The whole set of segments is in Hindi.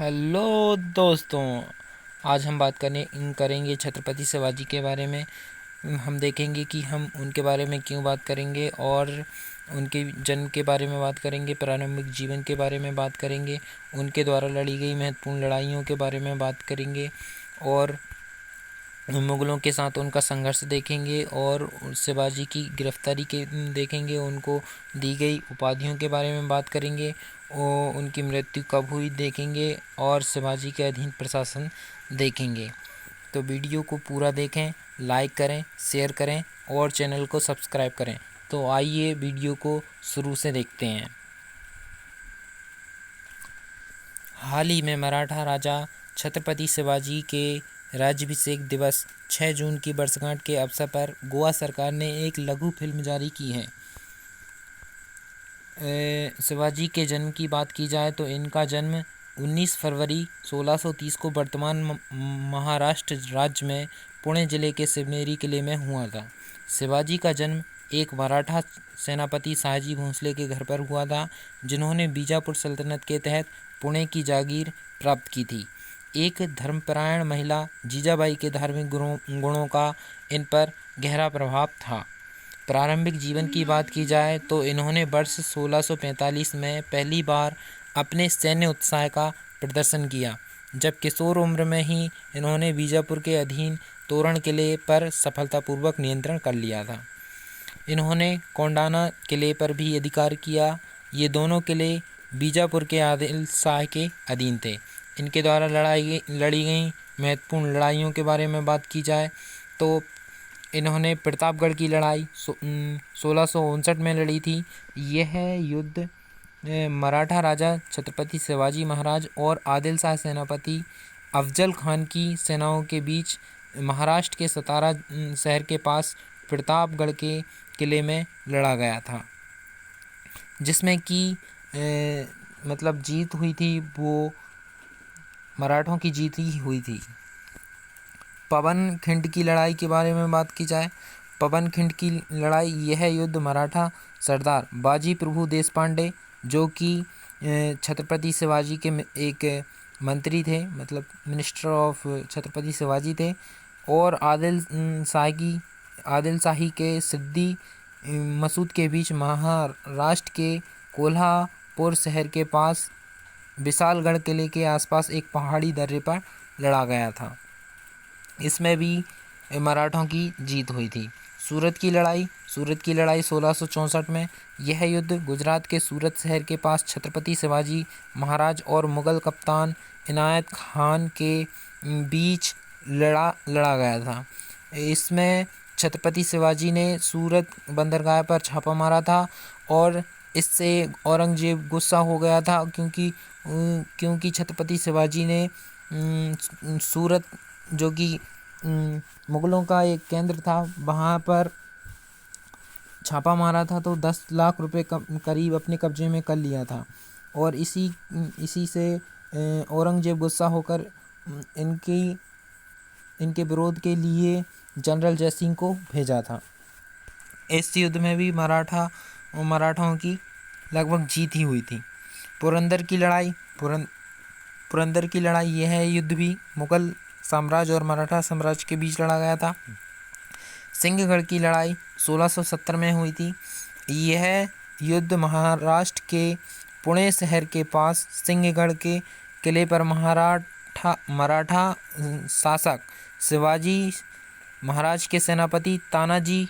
हेलो दोस्तों। आज हम बात करेंगे छत्रपति शिवाजी के बारे में। हम देखेंगे कि हम उनके बारे में क्यों बात करेंगे और उनके जन्म के बारे में बात करेंगे, प्रारंभिक जीवन के बारे में बात करेंगे, उनके द्वारा लड़ी गई महत्वपूर्ण लड़ाइयों के बारे में बात करेंगे और मुग़लों के साथ उनका संघर्ष देखेंगे और शिवाजी की गिरफ्तारी के देखेंगे, उनको दी गई उपाधियों के बारे में बात करेंगे और उनकी मृत्यु कब हुई देखेंगे और शिवाजी के अधीन प्रशासन देखेंगे। तो वीडियो को पूरा देखें, लाइक करें, शेयर करें और चैनल को सब्सक्राइब करें। तो आइए वीडियो को शुरू से देखते हैं। हाल ही में मराठा राजा छत्रपति शिवाजी के राज्याभिषेक दिवस 6 जून की वर्षगांठ के अवसर पर गोवा सरकार ने एक लघु फिल्म जारी की है। शिवाजी के जन्म की बात की जाए तो इनका जन्म 19 फरवरी 1630 को वर्तमान महाराष्ट्र राज्य में पुणे जिले के शिवनेरी किले में हुआ था। शिवाजी का जन्म एक मराठा सेनापति शहाजी भोंसले के घर पर हुआ था, जिन्होंने बीजापुर सल्तनत के तहत पुणे की जागीर प्राप्त की थी। एक धर्मपरायण महिला जीजाबाई के धार्मिक गुणों का इन पर गहरा प्रभाव था। प्रारंभिक जीवन की बात की जाए तो इन्होंने वर्ष 1645 में पहली बार अपने सैन्य उत्साह का प्रदर्शन किया, जब किशोर उम्र में ही इन्होंने बीजापुर के अधीन तोरण किले पर सफलतापूर्वक नियंत्रण कर लिया था। इन्होंने कोंडाना किले पर भी अधिकार किया। ये दोनों किले बीजापुर के आदिल शाह के अधीन थे। इनके द्वारा लड़ी गई महत्वपूर्ण लड़ाइयों के बारे में बात की जाए तो इन्होंने प्रतापगढ़ की लड़ाई 1659 में लड़ी थी। यह युद्ध मराठा राजा छत्रपति शिवाजी महाराज और आदिल शाह सेनापति अफजल खान की सेनाओं के बीच महाराष्ट्र के सतारा शहर के पास प्रतापगढ़ के किले में लड़ा गया था, जिसमें कि मतलब जीत हुई थी, वो मराठों की जीत ही हुई थी। पवन खिंड की लड़ाई के बारे में बात की जाए, पवन खिंड की लड़ाई, यह युद्ध मराठा सरदार बाजी प्रभु देशपांडे, जो कि छत्रपति शिवाजी के एक मंत्री थे, मतलब मिनिस्टर ऑफ छत्रपति शिवाजी थे, और आदिल शाही के सिद्दी मसूद के बीच महाराष्ट्र के कोल्हापुर शहर के पास विशालगढ़ किले के आसपास एक पहाड़ी दर्रे पर लड़ा गया था। इसमें भी मराठों की जीत हुई थी। सूरत की लड़ाई 1664 में, यह युद्ध गुजरात के सूरत शहर के पास छत्रपति शिवाजी महाराज और मुग़ल कप्तान इनायत खान के बीच लड़ा गया था। इसमें छत्रपति शिवाजी ने सूरत बंदरगाह पर छापा मारा था और इससे औरंगजेब गुस्सा हो गया था, क्योंकि छत्रपति शिवाजी ने सूरत, जो कि मुग़लों का एक केंद्र था, वहाँ पर छापा मारा था, तो 10 लाख रुपए करीब अपने कब्जे में कर लिया था। और इसी से औरंगजेब गुस्सा होकर इनके विरोध के लिए जनरल जय सिंह को भेजा था। इस युद्ध में भी मराठों की लगभग जीत ही हुई थी। पुरंदर की लड़ाई, यह युद्ध भी मुग़ल साम्राज्य और मराठा साम्राज्य के बीच लड़ा गया था। सिंहगढ़ की लड़ाई 1670 में हुई थी। यह युद्ध महाराष्ट्र के पुणे शहर के पास सिंहगढ़ के किले पर मराठा शासक शिवाजी महाराज के सेनापति तानाजी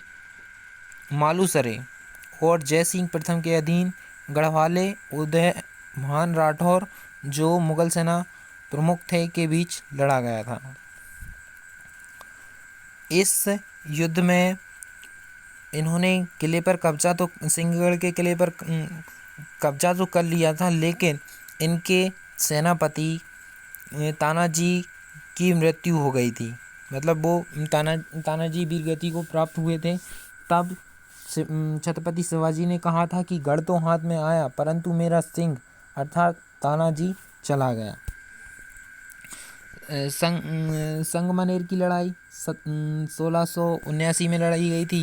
मालुसरे और जय सिंह प्रथम के अधीन गढ़वाले उदयभान राठौर, जो मुग़ल सेना प्रमुख थे, के बीच लड़ा गया था। इस युद्ध में इन्होंने सिंहगढ़ के किले पर कब्जा तो कर लिया था, लेकिन इनके सेनापति तानाजी की मृत्यु हो गई थी। मतलब वो तानाजी वीरगति को प्राप्त हुए थे। तब छत्रपति शिवाजी ने कहा था कि गढ़ तो हाथ में आया, परंतु मेरा सिंह अर्थात तानाजी चला गया। संगमनेर की लड़ाई 1679 में लड़ी गई थी।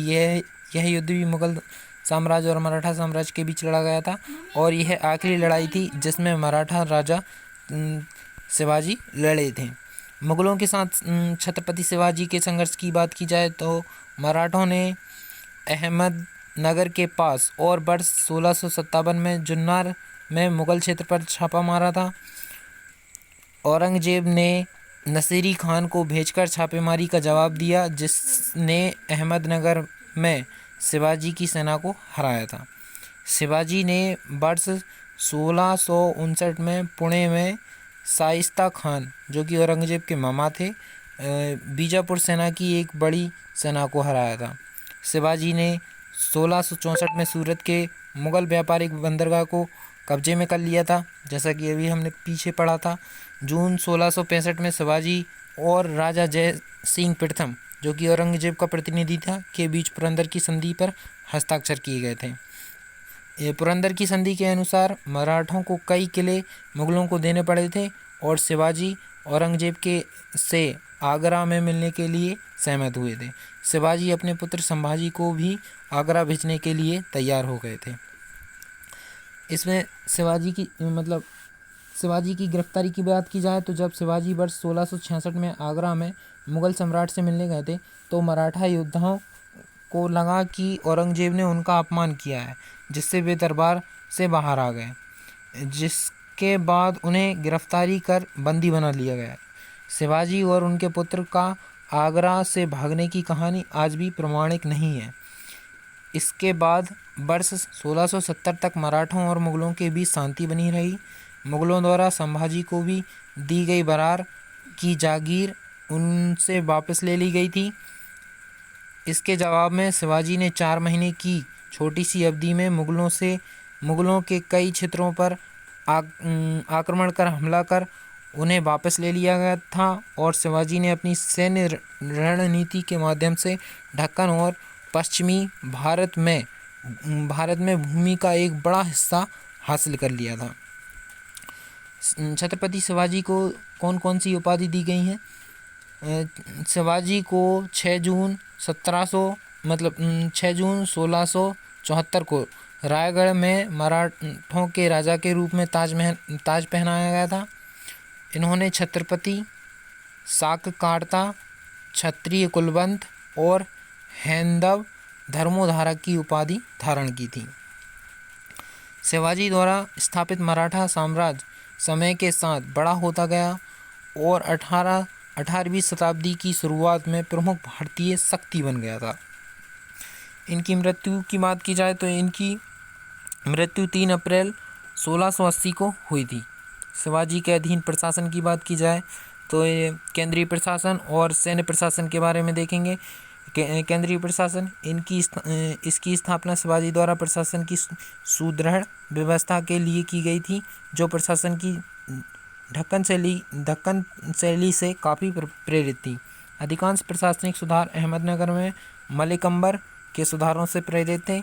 यह युद्ध भी मुग़ल साम्राज्य और मराठा साम्राज्य के बीच लड़ा गया था और यह आखिरी लड़ाई थी जिसमें मराठा राजा शिवाजी लड़े थे। मुगलों के साथ छत्रपति शिवाजी के संघर्ष की बात की जाए तो मराठों ने अहमदनगर के पास और वर्ष 1657 में जुन्नर में मुगल क्षेत्र पर छापा मारा था। औरंगजेब ने नसीरी खान को भेजकर छापेमारी का जवाब दिया, जिसने अहमदनगर में शिवाजी की सेना को हराया था। शिवाजी ने वर्ष 1659 में पुणे में शाइस्ता खान, जो कि औरंगजेब के मामा थे, बीजापुर सेना की एक बड़ी सेना को हराया था। शिवाजी ने 1664 में सूरत के मुगल व्यापारिक बंदरगाह को कब्जे में कर लिया था, जैसा कि अभी हमने पीछे पढ़ा था। जून 1665 में शिवाजी और राजा जय सिंह प्रथम, जो कि औरंगजेब का प्रतिनिधि था, के बीच पुरंदर की संधि पर हस्ताक्षर किए गए थे। ये पुरंदर की संधि के अनुसार मराठों को कई किले मुगलों को देने पड़े थे और शिवाजी औरंगजेब के से आगरा में मिलने के लिए सहमत हुए थे। शिवाजी अपने पुत्र संभाजी को भी आगरा भेजने के लिए तैयार हो गए थे। इसमें शिवाजी की गिरफ्तारी की बात की जाए तो जब शिवाजी वर्ष 1666 में आगरा में मुगल सम्राट से मिलने गए थे तो मराठा योद्धाओं को लगा कि औरंगजेब ने उनका अपमान किया है, जिससे वे दरबार से बाहर आ गए, जिसके बाद उन्हें गिरफ्तारी कर बंदी बना लिया गया। शिवाजी और उनके पुत्र का आगरा से भागने की कहानी आज भी प्रमाणिक नहीं है। इसके बाद वर्ष 1670 तक मराठों और मुगलों के बीच शांति बनी रही। मुगलों द्वारा संभाजी को भी दी गई बरार की जागीर उनसे वापस ले ली गई थी। इसके जवाब में शिवाजी ने 4 महीने की छोटी सी अवधि में मुगलों के कई क्षेत्रों पर आक्रमण कर हमला कर उन्हें वापस ले लिया गया था और शिवाजी ने अपनी सैन्य रणनीति के माध्यम से दक्कन और पश्चिमी भारत में भूमि का एक बड़ा हिस्सा हासिल कर लिया था। छत्रपति शिवाजी को कौन कौन सी उपाधि दी गई हैं? शिवाजी को 6 जून 1674 को रायगढ़ में मराठों के राजा के रूप में ताज पहनाया गया था। इन्होंने छत्रपति, शाककार्ता, क्षत्रिय कुलवंत और हैंदव धर्मोद्धारक की उपाधि धारण की थी। शिवाजी द्वारा स्थापित मराठा साम्राज्य समय के साथ बड़ा होता गया और 18वीं शताब्दी की शुरुआत में प्रमुख भारतीय शक्ति बन गया था। इनकी मृत्यु की बात की जाए तो इनकी मृत्यु 3 अप्रैल 1680 को हुई थी। शिवाजी के अधीन प्रशासन की बात की जाए तो ये केंद्रीय प्रशासन और सैन्य प्रशासन के बारे में देखेंगे। केंद्रीय प्रशासन इसकी स्थापना शिवाजी द्वारा प्रशासन की सुदृढ़ व्यवस्था के लिए की गई थी, जो प्रशासन की दक्कन शैली से काफ़ी प्रेरित थी। अधिकांश प्रशासनिक सुधार अहमदनगर में मलिक अंबर के सुधारों से प्रेरित थे।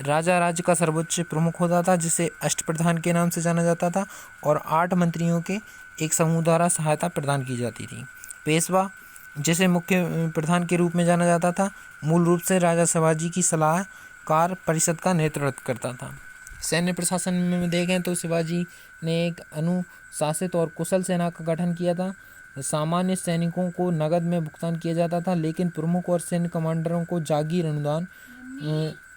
राजा राज्य का सर्वोच्च प्रमुख होता था, जिसे अष्टप्रधान के नाम से जाना जाता था, और 8 मंत्रियों के एक समूह द्वारा सहायता प्रदान की जाती थी। पेशवा, जिसे मुख्य प्रधान के रूप में जाना जाता था, मूल रूप से राजा शिवाजी की सलाहकार परिषद का नेतृत्व करता था। सैन्य प्रशासन में देखें तो शिवाजी ने एक अनुशासित और कुशल सेना का गठन किया था। सामान्य सैनिकों को नगद में भुगतान किया जाता था, लेकिन प्रमुख और सैन्य कमांडरों को जागीर अनुदान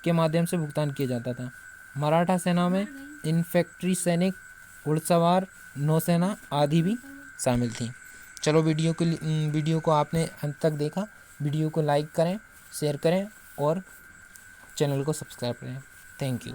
के माध्यम से भुगतान किया जाता था। मराठा सेना में इन्फेंट्री सैनिक, घुड़सवार, नौसेना आदि भी शामिल थी। चलो, वीडियो को आपने अंत तक देखा। वीडियो को लाइक करें, शेयर करें और चैनल को सब्सक्राइब करें। Thank you.